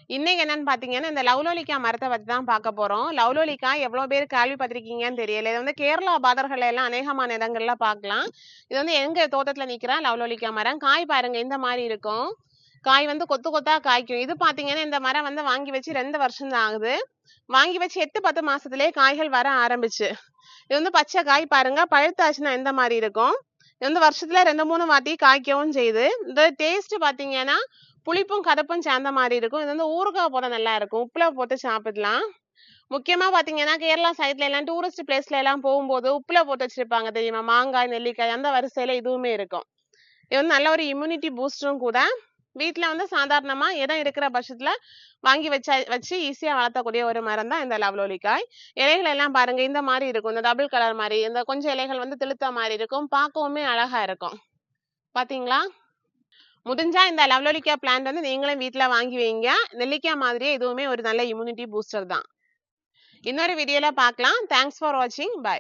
இன்னைக்கு என்னன்னு பாத்தீங்கன்னா இந்த லவ்லோலிக்கா மரத்தை பத்தி தான் பார்க்க போறோம். லவ்லோலிக்கா எவ்வளவு பேர் கேள்விப்பட்டிருக்கீங்கன்னு தெரியல. இது வந்து கேரளா பாதர்கள் எல்லாம் அநேகமான இடங்கள்ல பார்க்கலாம். இது வந்து எங்க தோட்டத்துல நிக்கிற லவ்லோலிக்கா மரம். காய் பாருங்க இந்த மாதிரி இருக்கும். காய் வந்து கொத்து கொத்தா காய்க்கும். இது பாத்தீங்கன்னா இந்த மரம் வந்து வாங்கி வச்சு 2 வருஷம் தான் ஆகுது. வாங்கி வச்சு 8-10 மாசத்திலேயே காய்கள் வர ஆரம்பிச்சு. இது வந்து பச்சை காய் பாருங்க, பழுத்தாச்சுன்னா எந்த மாதிரி இருக்கும். இது வந்து வருஷத்துல 2-3 வாட்டி காய்க்கவும் செய்யுது. இந்த டேஸ்ட் பாத்தீங்கன்னா புளிப்பும் கதப்பும் சேர்ந்த மாதிரி இருக்கும். இது வந்து ஊறுகாய் போட நல்லா இருக்கும். உப்புல போட்டு சாப்பிடலாம். முக்கியமா பாத்தீங்கன்னா கேரளா சைட்ல எல்லாம் டூரிஸ்ட் பிளேஸ்ல எல்லாம் போகும்போது உப்புல போட்டு வச்சிருப்பாங்க தெரியுமா, மாங்காய் நெல்லிக்காய் அந்த வரிசையில இதுவுமே இருக்கும். இது வந்து நல்ல ஒரு இம்யூனிட்டி பூஸ்டரும் கூட. வீட்டுல வந்து சாதாரணமா இடம் இருக்கிற பட்சத்துல வாங்கி வச்சு ஈஸியா வளர்த்தக்கூடிய ஒரு மரம் தான் இந்த லவ்லோலிக்காய். இலைகள் எல்லாம் பாருங்க இந்த மாதிரி இருக்கும். இந்த டபுள் கலர் மாதிரி, இந்த கொஞ்சம் இலைகள் வந்து திளுத்த மாதிரி இருக்கும். பார்க்கவுமே அழகா இருக்கும். பாத்தீங்களா? முடிஞ்சா இந்த லவ்லோலிக்கா பிளான்ட் வந்து நீங்களும் வீட்டுல வாங்கி வைங்க. நெல்லிக்காய் மாதிரியே இதுவுமே ஒரு நல்ல இம்யூனிட்டி பூஸ்டர் தான். இன்னொரு வீடியோல பார்க்கலாம். தேங்க்ஸ் ஃபார் வாட்சிங். பை.